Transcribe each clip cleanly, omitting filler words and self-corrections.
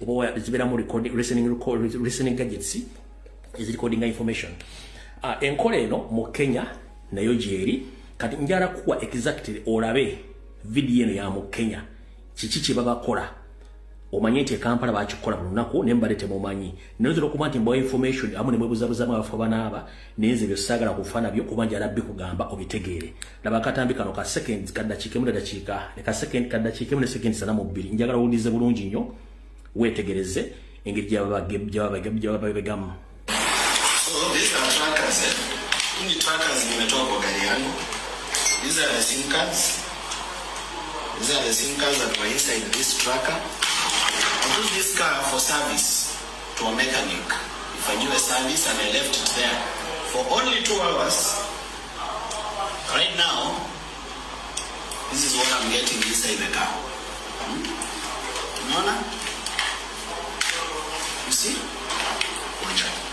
oba zibera mu listening gadgets is recording information. Enkola eno mu Kenya nayo gyeri kati njala kuwa exactly olabe video eno ya mu Kenya kiki kye babakola omanye nti Kampala bakikola bulunako nembalete mumanyi nzo okuba nti mbo information amu ne mwebuzabuza abafa banaba nenze byosagala kufana byo kuba njala bbi kugamba obitegeere laba katambi kano ka seconds kadda kike mu dakika ne ka second kadda kike mu seconds sana mu bbiri njagala ulize bulungi nnyo wetegereze engeri gy'ababegamu. So these are trackers. Hii trackers nimetoka kwa gari yangu. These are the SIM cards. These are the SIM cards that were inside this tracker. I took this car for service to a mechanic. If I knew a service and I left it there for only 2 hours. Right now, this is what I'm getting inside the car. Unaona? You see? Watch out.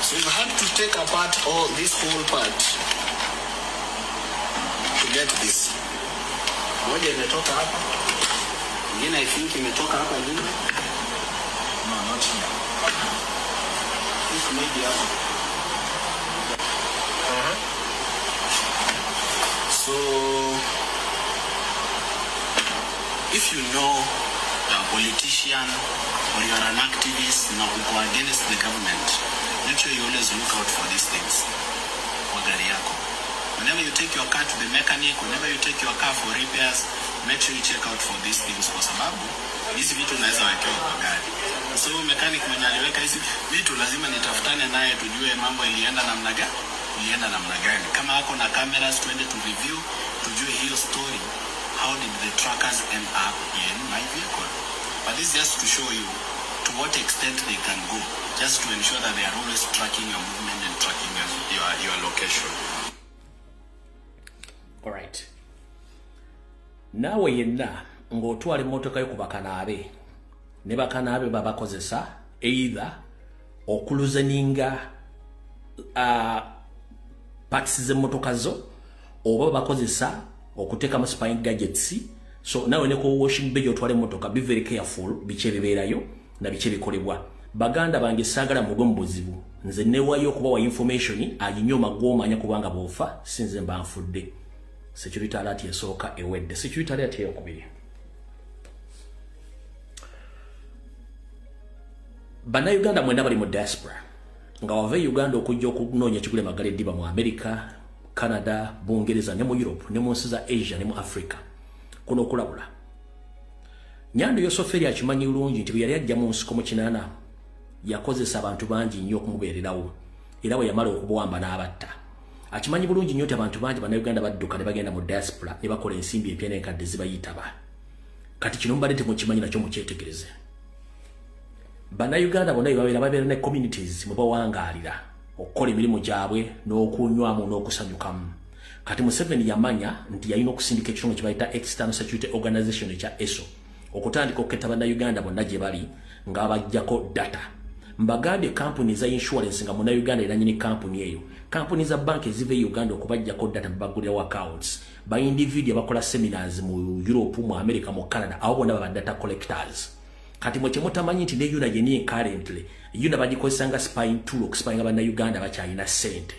So you had to take apart all this whole part to get this. Moja imetoka hapa. Ingine I think imetoka hapa juu. No, not here. This maybe hapa. So if you know a politician or you are an activist now who are against the government, make sure you always look out for these things. Whenever you take your car to the mechanic, whenever you take your car for repairs, make sure you check out for these things kwa sababu hizi vitu naweza wekewa kwa gari. So mechanic mwenye aliweka hizi vitu lazima nitafutane naye tujue mambo ilienda namna gani. Kama ako na cameras twende to review tujue hiyo story. How did the trackers end up in my vehicle? But this is just to show you to what extent they can go, just to ensure that they are always tracking your movement and tracking your location. All right. Nawe yenna ng'otwala emmotoka yo ku bakanaabe ne bakanaabe babakozesa either okuluzeninga parts z'emmotoka zo oba bakozesa okuteka mu spying gadgets. So nawe ne ko washing bay otwale motoka be very careful biche biberayo na biche bikolebwa. Baganda bange sagala mugomu buzibu nze newayo kuba wa information aginyoma goma anya kubanga bofa sinze mbanfudde. Security alert yesooka ewedde. Security alert eyokubiri. Bana Uganda mwenda bali mu diaspora nga wave Uganda okujja okunoonya kigule magale diba mu America, Canada, Bungereza ne mu Europe ne mu nsi za Asia ne mu Africa kuno kulabula. Nyando Yosoferi akimanyi bulungi nti yali ajja mu nsiko mu kinana yakozesa abantu bangi nnyo okumubeererawo era we yamala okubuwamba n'abatta. Akimanyi bulungi nnyo nti abantu bangi bana Uganda badduka ne bagenda mu diaspora ne bakola ensimbi empya n'enkadde zibayitaba. Kati kino mbadde temukimanyi nakyo mukyetegereze. Bana Uganda bonna babeera ne communities mwe bawangaalira okukola emirimu gyabwe n'okunywamu n'okusanyukamu. Kati Museveni yamanya nti yalina okusindika ekitongole kye bayita External Security Organization ekya ESO okutandika okuketta bana Uganda bonna gye bali nga bajjako data. Mbagambye kampuni za insurance nga muna Uganda era nyini kampuni eyo. Kampuni za bank ezive Uganda okubajjako data mbagulirawo accounts. Ba individual bakola seminars mu Europe, mu America, mu Canada abo bonna baba data collectors. Kati mwe temutamanyi nti ne yuna yeni currently yuna bagikozesa nga spying tool okuspyinga bana Uganda bakyalina sente.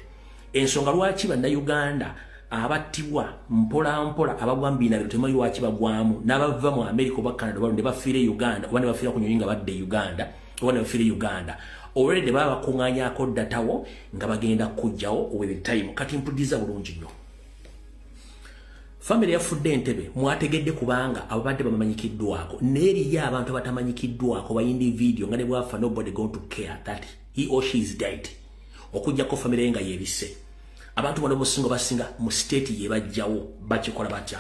Ensonga lwaki bana Uganda abattibwa mpola mpola abagwambina bino temanyi lwaki bagwamu n'abava mu America oba Canada balo ne bafiire Uganda oba ne bafiira ku nnyonyi nga badde Uganda oba ne bafiire Uganda already baba bakuŋŋaanyaako datawo nga bagenda kujjawo with time. Kati mpudiza bulungi nnyo family yafudde Entebbe mwategedde kubanga ababadde bamanyikiddwako n'eriyo abantu batamanyikiddwako ba individual nga ne bwafa nobody going to care that he or she is dead okujjako family nga yebise. Abantu bano musingo basinga mu state ye bajjawo bakikola batya.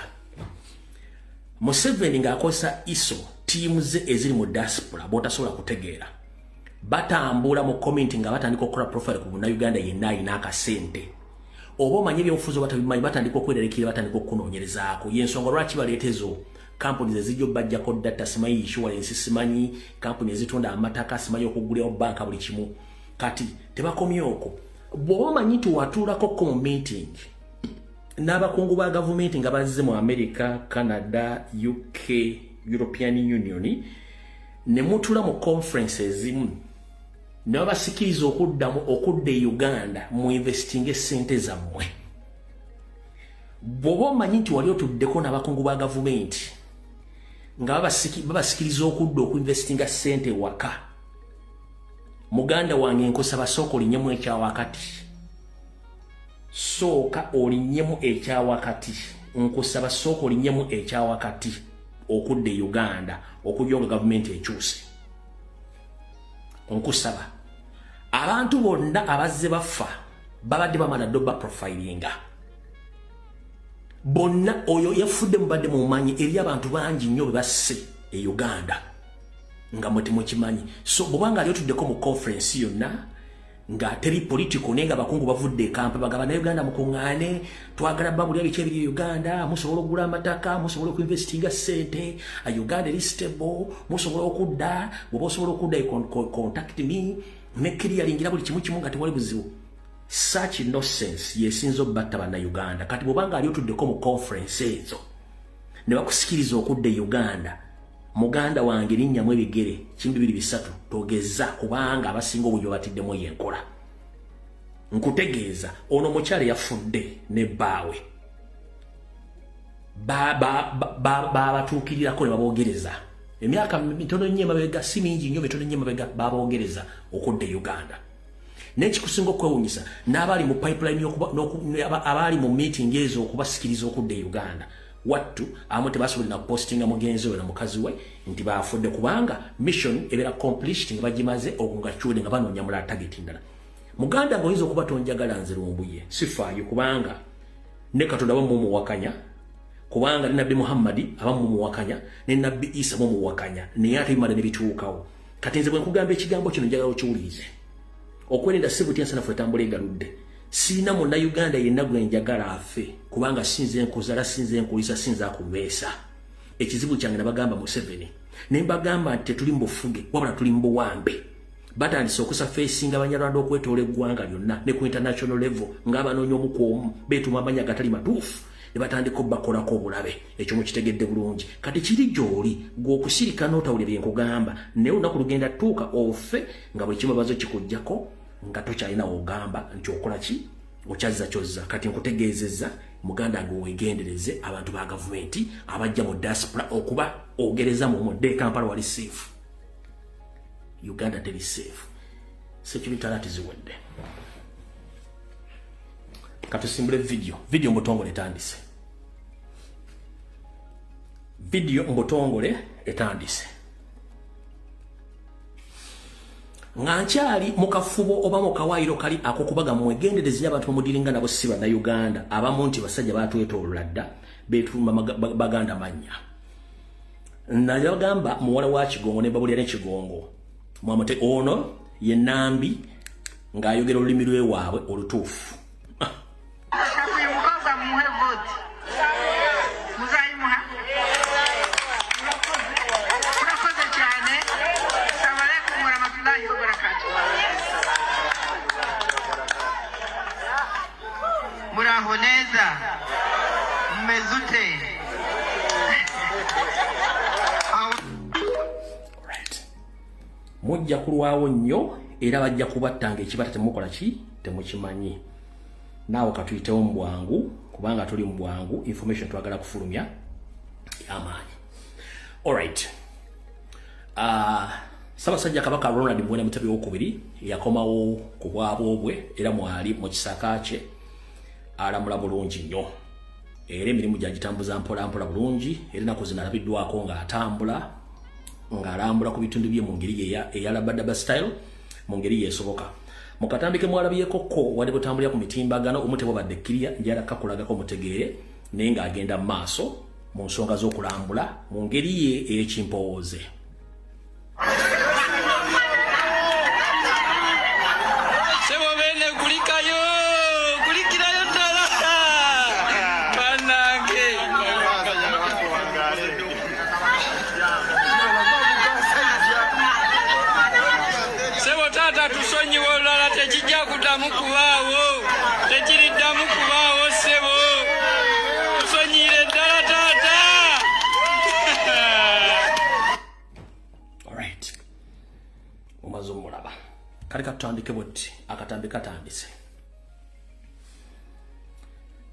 Museveni ng'akozesa ISO teams ze eziri mu diaspora botasobola kutegeera batambula mu comment nga batandika okukola profile ku Uganda yenna alina akasente oba omanyi ebyobufuzi batabimanyi batandika okweraliikirira batandika okunoonyerezaako y'ensonga lwaki baleetezo kampuni ezijja bajjako data simanyi insurance simanyi kampuni ezitunda amataka simanyi okugulirawo banka buli kimu. Kati tebakomye okwo bw'omanyi nti watuulako mu meeting n'abakungu ba gavumenti nga bazze mu America, Canada, UK, European Union, ne mutula mu conferences ezimu ne babasikiriza okudda Uganda mu investing esente zammwe. Bw'oba omanyi nti wali otuddeko n'abakungu ba gavumenti nga babasikiriza okudda okuinvestinga sente waka, muganda wange nkusaba sooka olinyemu ekyawakati. Sooka olinyemu ekyawakati. Nkusaba sooka olinyemu ekyawakati okudda Uganda okujonga gavumenti ekyuse. Nkusaba abantu bonna abazze bafa babadde bamala doba profilinga. Bonna oyo yafudde mubadde mumanyi eri abantu bangi nnyo bebasse e Uganda nga muti mukimanyi. So bwanga lyo tuddeko mu conference yonna nga teri political nenga bakungu bavudde kampa bagaba na Uganda mukungane twagala babuli abiche biri Uganda musobola okugula amataka musobola okuinvestinga sente a Uganda is stable musobola okudda bwo sobola okudda contact me mekiri yalingira buli kimu kimu ngati wali buzibu. Such nonsense yesinzo batta bana Uganda kati bobanga ali otuddeko mu conference ezo ne bakusikiriza okudda Uganda. Muganda wange linnya mwe bigere kimbi bibiri bisatu togeza kubanga abasinga obujjo batiddemu yenkola. Nkutegeeza ono mukyale yafudde ne baawe batuukirirako ne baboogereza emyaka mitono nnyo emabega, si mingi nnyo, mitono nnyo emabega baboogereza okudda Uganda. N'ekikusinga okwewuunyisa n'abali mu pipeline abali mu meeting ezo okubasikiriza okudda Uganda. Wattu amu tebasobolera postinga mugenzi we na mukazi we nti baafudde kubanga mission ebera accomplished nga bagimaze okungachude nga banoonya mulala target ndala. Muganda ngoyizo kuba tonjagala nze lumbuye sifaayo kubanga ne Katonda bamu wakanya kubanga ne Nabbi Muhammad abamu wakanya ne Nabbi Isa bamu wakanya ne ate imala ne bituukawo. Kati nze bwe nkugamba ekigambo kino njagala okiwulize okwerinda sibuti ensana fwe tambula egaludde. Sina muna Uganda yenna gwe njagala afe kubanga sinze nkuzala sinze nkulisa sinze akumesa. Ekizibu kyange nabagamba mu 7 ne mbagamba nti tuli mbufuge wabula tuli mbuwambe. Batandise okusa facing abanyarwanda okwetoola eggwanga lyonna ne ku international level ng'abanoonya omukwomu beetuma amanya gatali matuufu ne batandika obbakolako obulabe. Ekyo mukitegedde bulungi. Kati kiri gy'oli gw'okusirika n'otawulira bye nkugamba naye olunaku lugenda tuuka ofe nga buli kimu bazo kikujjako nga tokyalina ogamba nti okola ki okyazza kyozza. Kati nkutegeezezza muganda ngo wegendereze abantu ba gavumenti abajja mu diaspora okuba ogereza mu mudde Kampala wali safe. Uganda teri safe. Security alert ziwedde. Katusimbule video mbotongole etandise. Video mbotongole etandise. Nganchali mukafubo oba mukawairo kali akokubaga mwegenderezi abantu mudiringa nabo siba na Uganda abamu nti basajja batwetolladda betuma baganda manya. Nayogamba muwala wa Kigongo ne babulya ne Kigongo Mwamate ono ye Nambi ng'ayogera olulimi lwe waabwe olutuufu. Murahoneza mmezute. Mujja kulwawo nnyo era bajja kubattanga ekibata temukola ki temukimanyi. Naawe katuyitewo mu bwangu kubanga tuli mu bwangu information twagala kufulumya amaanyi. Alright. Ssaabasajja Kabaka Ronald Muwenda Mutebi w'okubiri yakomawo ku bwabwe era mwali mu kisaka kye alamula bulungi nnyo. Era emirimu gyagitambuza mpola mpola bulungi era ennaku zino alabiddwako ng'atambula ng'alambula ku bitundu bye mu ngeri eyalabadaba style mu ngeri yeesoboka. Mu katambike mwalabyeko ko wadde butambulira ku mitimbagano omutebo badde kkirya njala kakulagako mutegeere naye ng'agenda mu maaso mu nsonga z'okulambula mu ngeri ye ey'ekimpowooze. Tusonyiwa olulala tekijja kuddamu kubaawo. tutandike buti akatambi katandise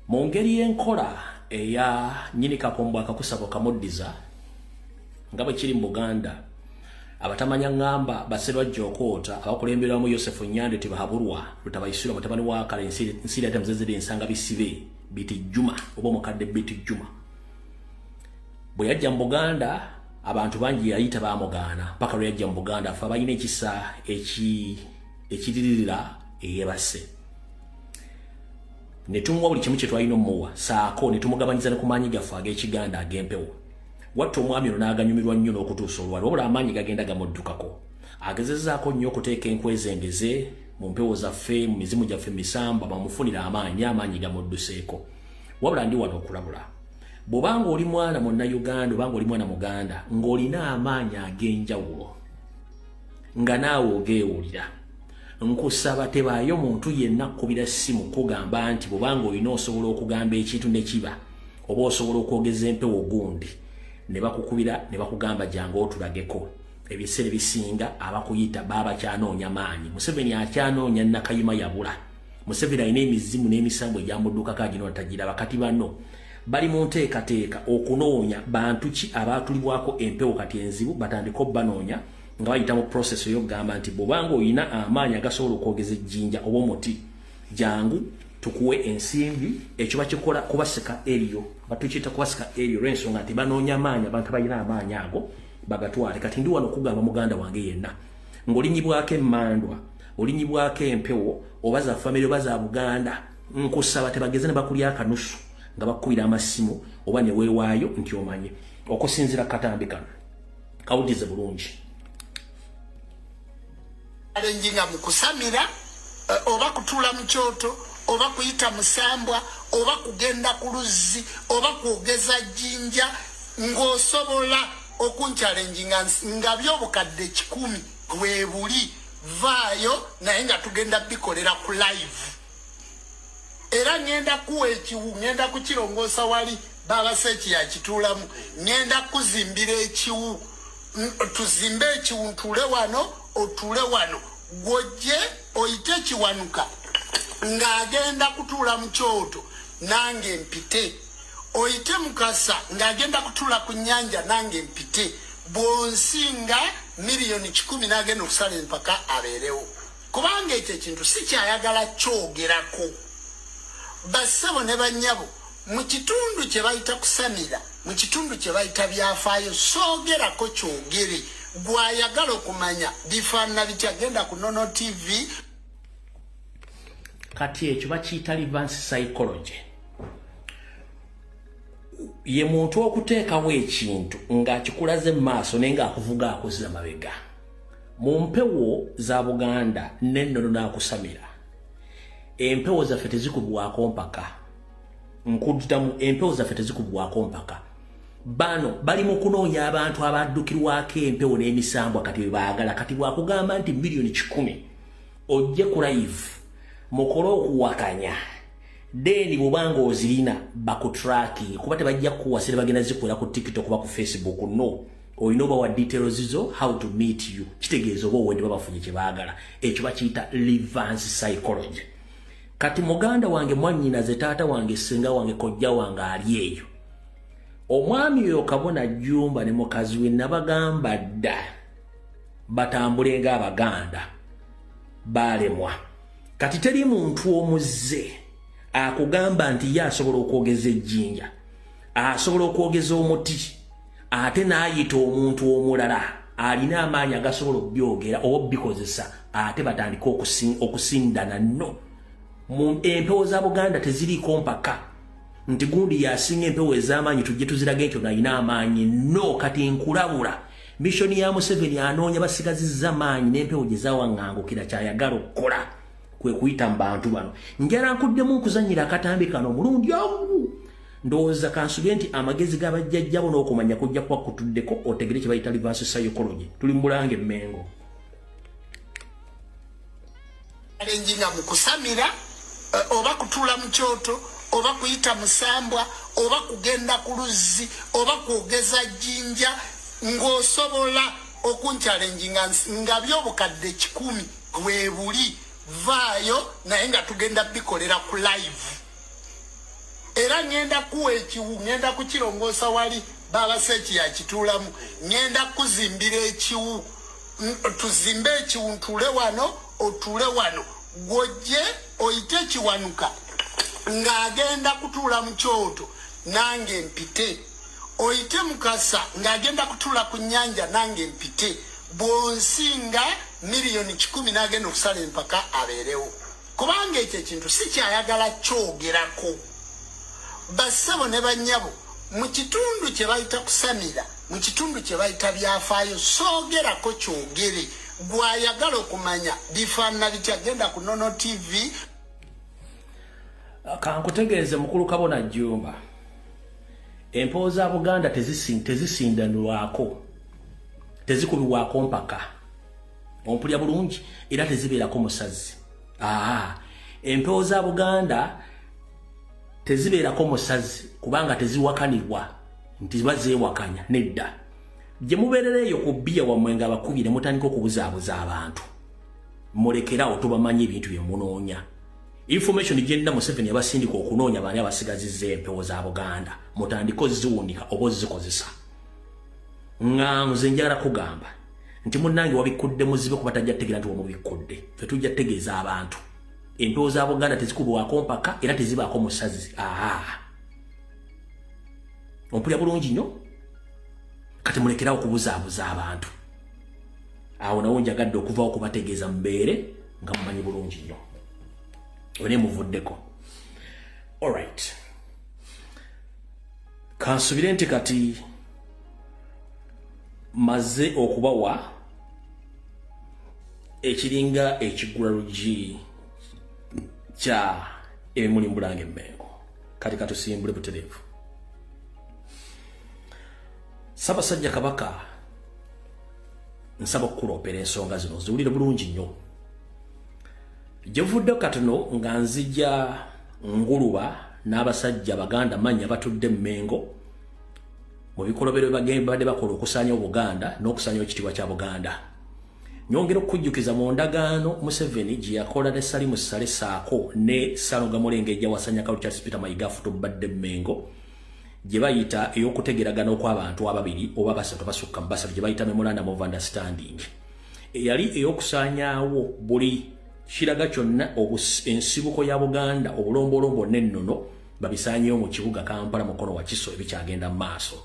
mu ngeri y'enkola eya nyini kakombo akakusaba kamuddiza nga bwe kiri mu Buganda abatamanya ngamba baserwa jokoota abakulemberwamu Yosefu Nyande tibahabulwa lutabayisira mutabani wa kale nsiri ate mzezeri ensanga bisibe biti Juma oba mukadde biti Juma bwe yajja mu Buganda abantu bangi yayita bamugana paka lwe yajja mu Buganda afa bayina ekisa ekiririra eyebase netumwa buli kimu kye twalina omuwa saako netumugabanyiza ne kumanyi gafu ag'ekiganda ag'empewo wattu omwami ono n'aganyumirwa nnyo n'okutuusa olwali wabula amaanyi gagenda gamuddukako agezezzaako nnyo okuteeka enkwezengeze mu mpewo zaffe mu mizimu gyaffe misamba bamufunira amaanyi gamudduseeko wabula ndi wano okulabula bw'obanga oli mwana Munnayuganda obanga oli mwana Muganda ng'olina amaanyi ag'enjawulo nga naawe ogeewulira nkusaba tebaayo muntu yenna kkubira ssimu kugamba nti bw'obanga olina osobola okugamba ekintu ne kiba oba osobola okwogeza empewo gundi ne bakukubira ne bakugamba jangu otulageko ebiseera bisinga abakuyita baba kyanoonya maanyi Museveni akyanoonya Nakayima yabula Museveni alina emizimu n'emisambo egyamuddukako agino tagira bakati bano bali mu nteekateeka okunoonya bantu ki abaatulibwako empewo kati enzibu batandika banoonya nga bayita mu process ey'okugamba nti bw'obanga oyina amaanyi agasobola okwogeza ejjinja oba omuti jangu tukuwe ensimbi ekyo bakikola kubasika eriyo batukiyita kubasika eriyo lw'ensonga nti banoonya amaanyi abantu balina amaanyi ago bagatwale kati ndi wano okugamba muganda wange yenna ng'olinyibwako emmandwa olinyibwako empewo oba za famire oba za Buganda nkusaba tebageze ne bakulya akanusu nga bakubira amasimu oba ne weewaayo nti omanye okusinzira katambi kano kawudize bulungi alenjinga mukusamira oba kutula mu kyoto oba kuyita musambwa oba kugenda ku luzzi oba kwogeza jjinja ng'osobola okunchalenjinga nga by'obukadde 10 bwe buli vaayo naye nga tugenda bikolera ku live era ngenda kuwa ekiwu ngenda kukirongoosa wali baba Seeki yakituulamu ngenda kuzimbira ekiwu tuzimbe ekiwu ntule wano otule wano gojje oyite kiwanuka ng'agenda kutuula mu kyoto nange mpite oyite Mukasa ng'agenda kutuula ku nnyanja nange mpite bw'onsinga miliyoni 10 n'agenda okusala empaka abeerewo kubanga ekyo ekintu si kyayagala kyogerako bassebo ne bannyabo mu kitundu kye bayita kusamira mu kitundu kye bayita byafaayo soogerako kyogere gwayagala okumanya bifaanana bikyagenda ku Nono TV kati ekyo bakiyita reverse psychology ye muntu okuteekawo ekintu ng'akikulaze mu maaso naye ng'akuvuga akuzira mabega mu mpewo za Buganda n'ennono n'akusamira empewo zaffe tezikubwako mpaka nkuddamu empewo zaffe tezikubwako mpaka bano bali mu kunoonya abantu abaddukirwako empewo n'emisambwa kati bebaagala kati bwakugamba nti miliyoni 10 ojje ku live mukole okuwakanya deni bw'obanga ozirina bakutraki kuba tebajja kuwasira bagenda zikwera ku TikTok kuba ku Facebook no oyina oba wa details zo how to meet you kitegeeza oba owende babafunye kye baagala ekyo bakiyita reverse psychology kati muganda wange mwannyina ze taata wange senga wange kojja wange ali eyo omwami oyo Kabona Jumba ne mukazi we nabagamba dda batambule ng'Abaganda balemwa kati teri muntu omuzze akugamba nti ye asobola okwogeza ejjinja asobola okwogeza omuti ate n'ayita omuntu omulala alina amaanyi agasobola okubyogera oba obikozesa ate batandika okusindana no mu empewo za Buganda teziriiko mpaka nti gundi yasinga empewo ez'amaanyi tujje tuzirage nti ono alina amaanyi no kati nkulabula mishoni ya Museveni anoonya basigazizza maanyi n'empewo gye zawaŋŋangukira kyayagala okukola kwe kuyita mu bantu bano njala nkuddemu okuzannyira akatambi kano omulundi omu ndowooza kansubye nti amagezi g'abajjajjabo n'okumanya kujja kuba kutuddeko otegere kye bayita reverse psychology tuli mu Bulange Mmengo alenjinga mu kusamira oba kutuula mu kyoto oba kuyita musambwa oba kugenda ku luzzi oba kwogeza jjinja ng'osobola okunchalenjinga nga by'obukadde 10 webuli vaayo naye nga tugenda bikolera ku live era ngenda kuwa ekiwu ngenda kukirongoosa wali baba Seeki yakituulamu ngenda kuzimbira ekiwu tuzimbe ekiwu ntuule wano otuule wano gojje oyite ekiwanuka ng'agenda kutuula mu kyoto nange mpite oyite Mukasa ng'agenda kutuula ku nnyanja nange mpite bw'onsinga miliyoni 10 n'agenda okusala empaka abeerewo kubanga ekyo ekintu si kyayagala kyogerako bassebo ne bannyabo mu kitundu kye bayita kusamira mu kitundu kye bayita byafaayo soogerako kyogere gwayagala okumanya bifaanana bitya genda ku Nono TV. Kankutegeeze mukulu Kabona Jjumba empewo za Buganda tezisindanirwako tezikubibwako mpaka ompulya bulungi era tezibeerako musazi. Empewo za Buganda tezibeerako musazi kubanga teziwakanibwa nti bazeewakanya nedda. Gye mubeerera eyo ku bbiya wammwe nga bakubire mutandika okubuzaabuza abantu mulekerawo tubamanyi ebintu bye munoonya. Information gyenna Museveni abasindika okunoonya baani abasigazizza empewo za Buganda mutandika oziwunika oba ozikozesa. Nga nze njagala kugamba nti munnange wabikudde muzibe kuba tajja tegeera nti wamubikudde ffe tujja tegeeza abantu empewo za Buganda tezikubibwako mpaka era tezibaako musazi. Ompulya bulungi nnyo kati mulekerawo okubuzaabuza abantu awo nawo njagadde okuvawo okubategeeza mubeere nga mumanyi bulungi nnyo one muvuddeko. Alright, kansubire nti kati maze okubawa ekiringa ekigula lugi kya ebimuli Mbulange Mmengo kati katusimbule butereevu. Ssaabasajja Kabaka nsaba okukuloopera ensonga zino ziwulire bulungi nnyo. Gyevudde katono nga nzija nguluba n'abasajja Baganda manya batudde Mmengo mu bikolobero badde bakola okusaanya Obuganda n'okusaanya ekitiibwa kya Buganda. Nyongera okujjukiza mu ndagaano Museveni gye yakola ne Salimu Ssale saako ne Salonga Mulengejja wasanya Kalu Charles Peter Mayiga futubadde Mmengo gye bayita ey'okutegeragana okw'abantu ababiri oba basatu basukka mu basatu gye bayita memorandum of understanding eyali ey'okusaanyaawo buli kiraga kyonna ensibuko ya Buganda obulombolombo n'ennono babisaanyeewo mu kibuga Kampala mukono wa Kiso ebikyagenda mu maaso.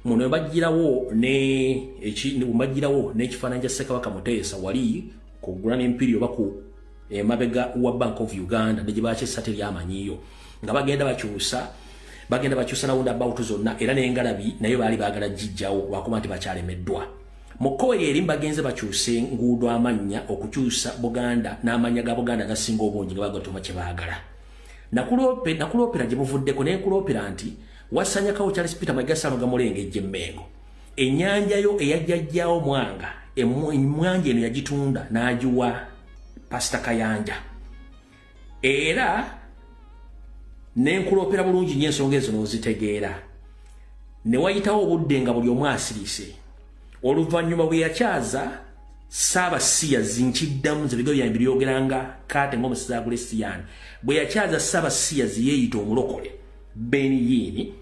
Muno bagirawo n'ekifaananyi kya Ssekabaka Muteesa wali ku Grand Imperial oba ku emabega wa Bank of Uganda ne gye bakyessate lyamanyiiyo nga bagenda bakyusa nawunda about zonna era n'engalabi naye baali baagala gijjawo lwakuba nti bakyalemeddwa. Mu kkowe eri bagenze bakyuse nguudo amannya okukyusa Buganda n'amanya ga Buganda gasinga obungi nga bagatuma kye baagala. Nakuloopera gye muvuddeko naye nkuloopera nti wasanya Kalu Charles Peter Mayiga Salonga Mulengejja Mmengo ennyanja yo eyajjajjaawo Mwanga emmwanja eno yagitunda n'agiwa Pastor Kayanja era nenkuloopera bulungi nnyo ensonga ezo n'ozitegeera. Ne wayitawo obudde nga buli omu asiriise oluvannyuma bwe yakyaza Ssaabasiyazi nkiddamu nze bigo byange byogeranga Kate ng'omusizi agule Siyani bwe yakyaza Ssaabasiyazi yeeyita omulokole Beniyiini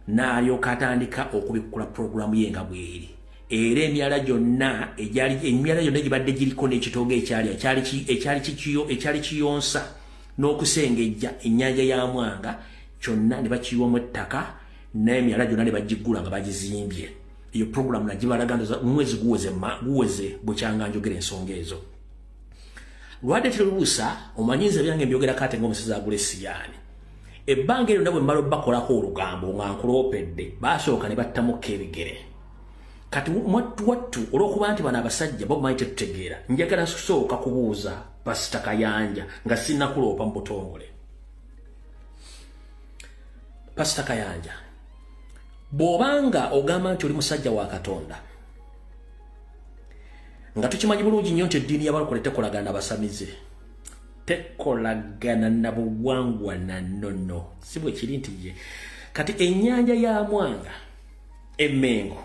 n'alyoka atandika okubikkula puroguramu ye nga bw'eri era emyala gyonna gibadde giriko n'ekitoogo ekyali kiyonsa n'okusengejja ennyanja ya Mwanga kyonna ne bakiyiwamu ettaka n'emyala gyonna ne bagiggula nga bagizimbye. Iyo programu nagibalaga mwezi guweze bukyanga njogera ensonga ezo. Lwadde terubuusa omanyize byange mbyogera Kate ng'omusizi agule Siyani. Ebbanga eryo nabwe mbalo bakolako olugambo nga nkuloopedde baasooka ne battamuko ebigere. Kati wattu olw'okuba nti bano abasajja bo bamanyi tetutegeera njagala kusooka kubuuza Pastor Kayanja nga sinnakuloopa mu butongole. Pastor Kayanja, bw'obanga ogamba nti oli musajja wa Katonda nga tukimanyi bulungi nnyo nti eddiini y'abalokole tekolagana n'abasamize tekolagana na buwangwa na nnono si bwe kiri nti ye kati ennyanja ya Mwanga Emmengo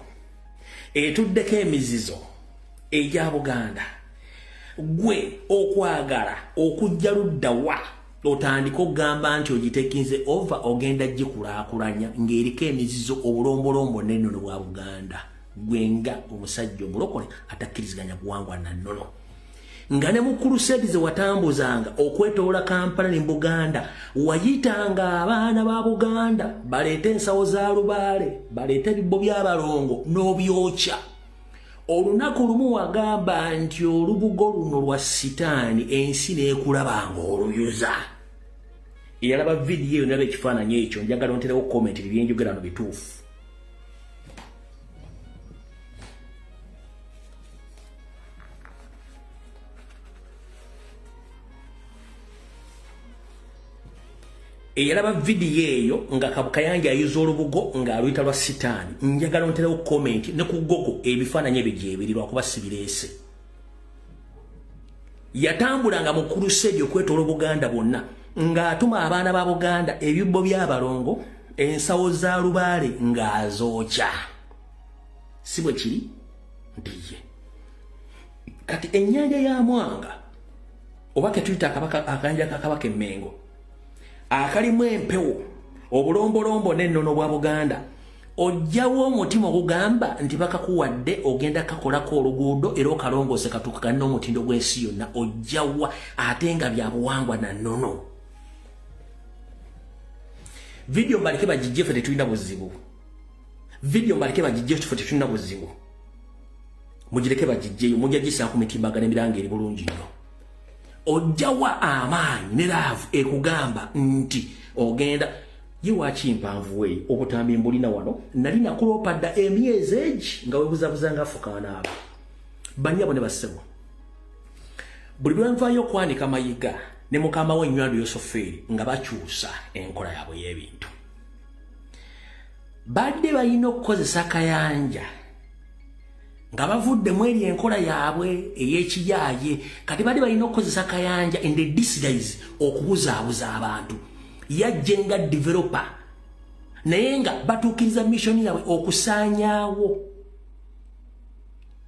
etuddeko emizizo egya Buganda gwe okwagala okujja ludda wa otandika okugamba nti ogitekinze over ogenda gikulaakulanya ng'eriko emizizo obulombolombo n'ennono bwa Buganda gwenga omusajja omulokole atakkiriziganya buwangwa na nnono nga ne mu crusade ze watambuzanga okwetoola Kampala ne Buganda wayitanga abaana ba Buganda baleete ensawo za lubaale baleete ebibbo by'abalongo n'obyokya olunaku lumu wagamba nti olubugo luno lwa sitaani ensi n'ekulabanga oluyuza eyalaba vidiyo eyo nalaba ekifaananyi ekyo njagala onterewo comment byenjogerano bituufu eyalaba vidiyo eyo nga Kayanja ayuza olubugo ng'aluyita lwa sitaani njagala onterewo comment ne ku Google ebifaananyi ebyo gyebirirwa kuba sibireese yatambulanga mu crusade okwetoola Buganda bwonna ng'atuma abaana ba Buganda ebibbo by'abalongo ensawo za lubaale ng'azookya si bwe kiri ndiye kati ennyanja ya Mwanga oba ke tuyita akanyanja kakabaka Emmengo akalimu empewo obulombolombo n'ennono bwa Buganda ojjawo omutima ogugamba nti bakakuwadde ogenda kakolako oluguudo era okalongoose katuuka n'omutindo gw'ensi yonna ojjawa ate nga bya buwangwa na nnono video mbalike bagijje ffe tetulina buzibu video mbalike bagijje ffe tetulina buzibu mugireke bagijjeyo mujja gisa ku mitimbagano emiranga eri bulungi nnyo ojjawa amaanyi ne laavu ekugamba nti ogenda yiwaki mpanvu we okutambi mbulina wano nali nakulopadda emyezi egi nga webuzabuza nga afukaana abo banyabo ne bassebo buli lwenvaayo okwanika mayiga ne mukama we nywando Yosoferi nga bakyusa enkola yaabwe y'ebintu badde balina okukozesa Kayanja nga bavuddemu eri enkola yaabwe ey'ekiyaaye kati badde balina okukozesa Kayanja in the disguise okubuzaabuza abantu yajje nga developer naye nga batuukiriza mission yaabwe okusaanyaawo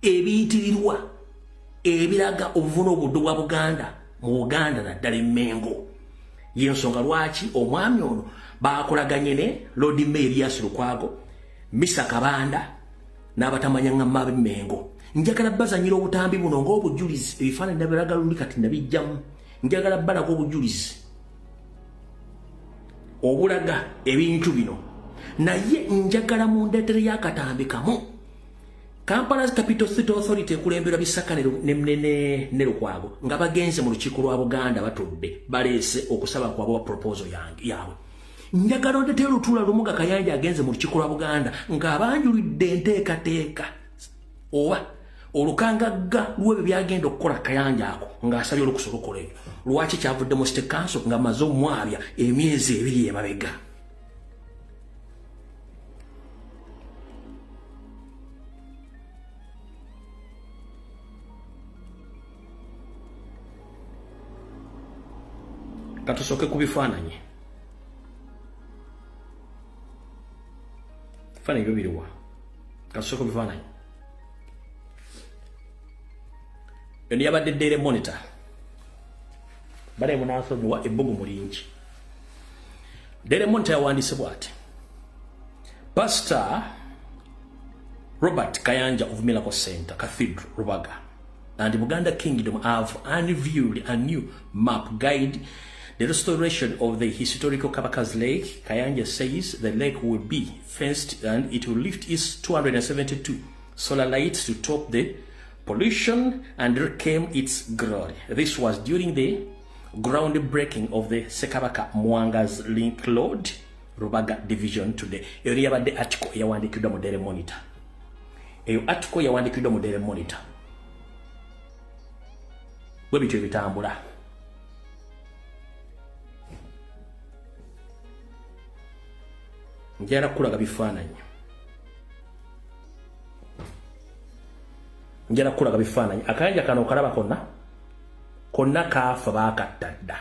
ebiyitirirwa ebiraga obuvuna obuddo bwa Buganda mu Buganda naddala Emmengo y'ensonga lwaki omwami ono baakolaganye ne Lord Mayor Elias Lukwago Misa Kabanda n'abatamanya ng'amma b'Emmengo njagala bazanyira obutambi buno ng'obujulizi ebifaananyi nabiraga luli kati nabijjamu njagala balaga obujulizi obulaga ebintu bino naye njagala mu ndeetere y'akatambi kamu Kampala's Capital City Authority ekulemberwa Bisaka ne Lukwago nga bagenze mu lukiiko lwa Buganda batudde baleese okusaba kwabwe wa proposal yaabwe njagala ndeetere olutuula lumu nga Kayanja agenze mu lukiiko lwa Buganda ng'abanjulidde enteekateeka oba olukangagga lw'ebyo byagenda okukola Kayanja ako ng'asabye olukusa olukola ebyo lwaki kyavudde mu State Council nga amaze omwabya emyezi ebiri emabega katusooke ku bifaananyi bifaananyi byo biriwa katusooke ku bifaananyi eno yabadde Daily Monitor bale munaasomwa ebbugu mulingi Daily Monitor yawandiise bw'ati Pastor Robert Kayanja of Miracle Center Cathedral Rubaga and Buganda Kingdom have unveiled a new map guide the restoration of the historical Kabaka's Lake. Kayanja says the lake will be fenced and it will lift its 272 solar lights to top the pollution and reclaim its glory. This was during the groundbreaking of the Sekabaka Mwanga's Link Road Rubaga Division today. Eyo yabadde article yawandikiddwa mu Daily Monitor. Eyo article yawandikiddwa mu Daily Monitor. Bwe bityo bitambula. Njala kulaga bifaananyi. Njala kulaga bifaananyi. Akayanja kano okalaba konna kaafa baakattadda.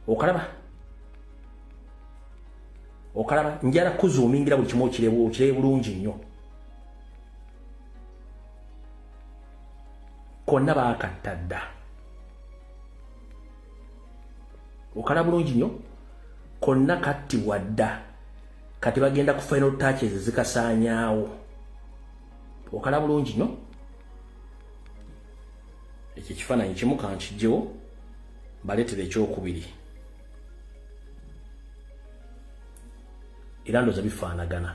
Okalaba njala kuzuumingira buli kimu okirebe, okirebe bulungi nnyo. Njala kulaga bifaananyi. Njala kulaga bifaananyi. Akayanja kano okalaba konna, njala kuzuumingira buli kimu okirebe, okirebe bulungi nnyo. Okalaba njala kuzuumingira buli kimu okirebe, okirebe bulungi nnyo. Njala kulaga bifaananyi. Njala kulaga bifaananyi. Akayanja kano okalaba konna, konna kaafa baakattadda. Okalaba okalaba njala kuzuumingira buli kimu okirebe, okirebe bulungi nnyo. konna baakatta dda. Okala bulungi nnyo, konna kattibwa dda. Kati bagenda ku final touches zikasaanyaawo. Okala bulungi nnyo. Ekyo kifaananyi kimu kankijjewo baleetere ekyokubiri. Era ndooza bifaanagana.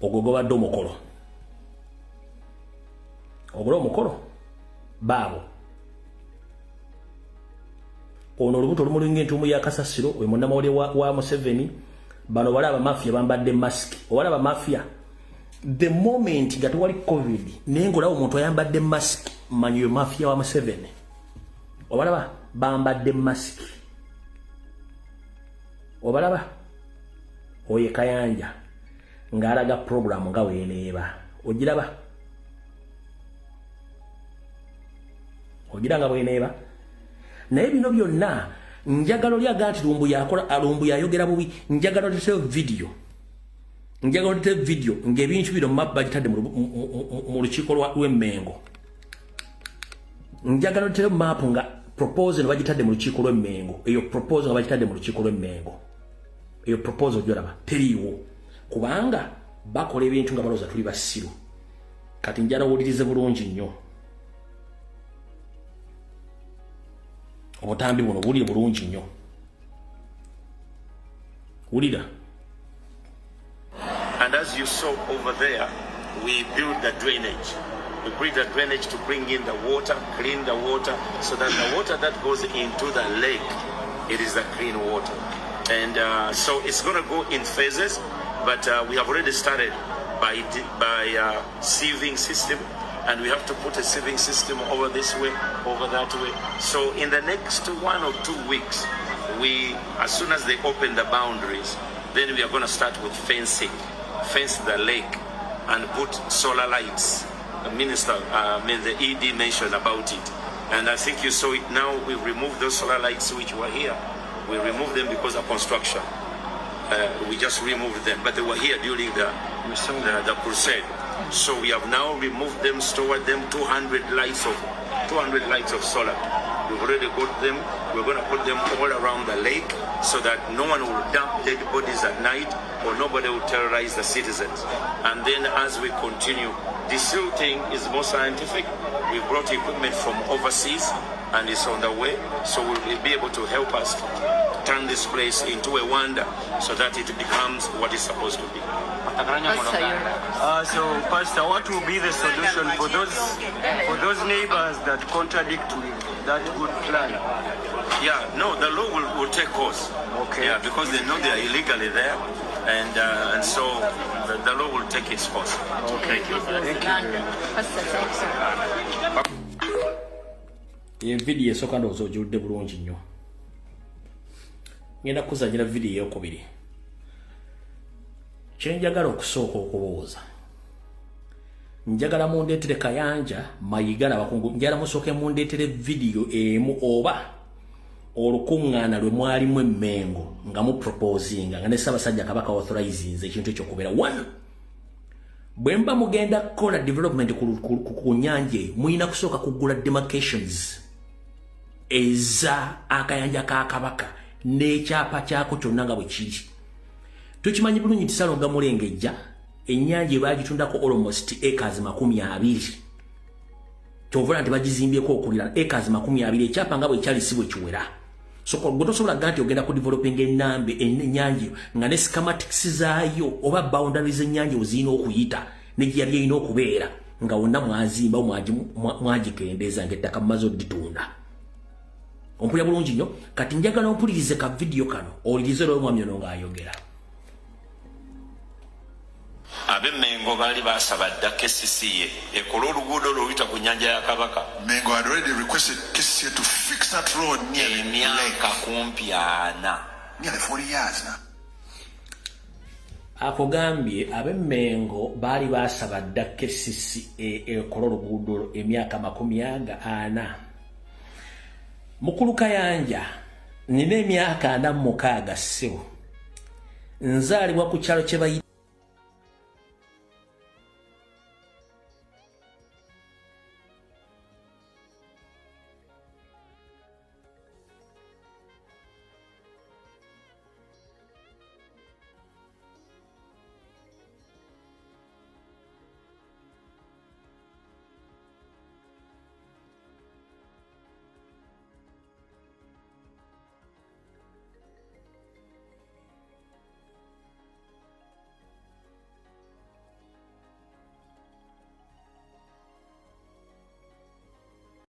Ogwo gobadde omukolo. Ogwo omukolo baabo. Ono olubuto olumulinga entuumu ya Kasasiro we munnamawulire wa Museveni. Bano balaba mafia bambadde mask. Obalaba mafia. The moment nga tewali COVID naye ng'olaba omuntu ayambadde mask manyi yo mafia wa Museveni. Obalaba bambadde mask. Obalaba oye Kayanja ng'alaga program nga weeneeba. Ogiraba? Ogira nga bweeneeba? Naye bino byonna njagalo lyaga nti Lumbu yayogera bubi. Njagalo leteyo video. Njagalo leteyo video ng'ebintu bino map bagitadde mu lukiiko lw'Emmengo. Njagalo leteyo map nga proposal ne bagitadde mu lukiiko lw'Emmengo. Eyo proposal nga bagitadde mu lukiiko lw'Emmengo. Eyo proposal gyolaba teriiwo. Kubanga bakola ebintu nga balooza tuli basiru. Kati njala owulirize bulungi nnyo. Obutambi buno buli bulungi nnyo. Wulira. And as you saw over there, we built the drainage. We built the drainage to bring in the water, clean the water, so that the water that goes into the lake, it is the clean water. And so it's going to go in phases, but we have already started by sieving system. And we have to put a sieving system over this way, over that way. So in the next 1 or 2 weeks, as soon as they open the boundaries, then we are going to start with fencing, fence the lake, and put solar lights. The ED mentioned about it. And I think you saw it now. We've removed those solar lights which were here. We removed them because of construction. We just removed them, but they were here during the crusade. So we have now removed them, stored them, 200 lights of solar. We've already got them. We're going to put them all around the lake so that no one will dump dead bodies at night or nobody will terrorize the citizens. And then as we continue, the silting is more scientific. We brought equipment from overseas and it's on the way. So we'll be able to help us turn this place into a wonder so that it becomes what it's supposed to be. So, Pastor, what will be the solution for those neighbors that contradict that good plan? Yeah, no, the law will take course. Okay. Yeah, because they know they are illegally there, and so the law will take its course. Okay. Thank you. Ye video esooka ndowooza ogiwulidde bulungi nnyo. Ngenda kuzannyira video eyokubiri. Kyenjagala okusooka okubuuza. Njagala mundeetere Kayanja Mayiga n'abakungu. Njagala musooke mundeetere video emu oba olukuŋŋaana lwe mwalimu Emmengo nga mu proposinga nga ne Ssaabasajja Kabaka authorizing ekintu ekyo okubeera. One, bwe mba mugenda kukola development ku nnyanja eyo muyina kusooka kugula demarcations eza akayanja ka Kabaka n'ekyapa kyako kyonna nga bwe kiri. Tukimanyi bulungi nti Salonga Mulengejja ennyanja baagitundako almost acres 20. Kyovula nti bagizimbyeko okulira acres 20 ekyapa nga bwe kyali si bwe kiwera. So gwe tosobola ganti ogenda ku developing ennyanja nga ne schematics zaayo oba boundaries ennyanja ozirina okuyita ne gye yali erina okubeera nga wonna mwazimba mwagikendeeza ng'ettaka mumaze odditunda. Ompulira bulungi nnyo. Kati njagala ompulirize ka video kano owulirize lwe mwami ono ng'ayogera. Ab'Emmengo baali basaba dda KCCA ekola oluguudo luyita ku nnyanja ya Kabaka. Mengo had already requested KCCA to fix that road near the lake. Emyaka kumpi 40. Nearly 40 years now. Akugambye ab'Emmengo baali basaba dda KCCA ekola oluguudo emyaka 40. Mukulu Kayanja nina emyaka 46 ssebo. nzaalibwa ku kyalo kye bayi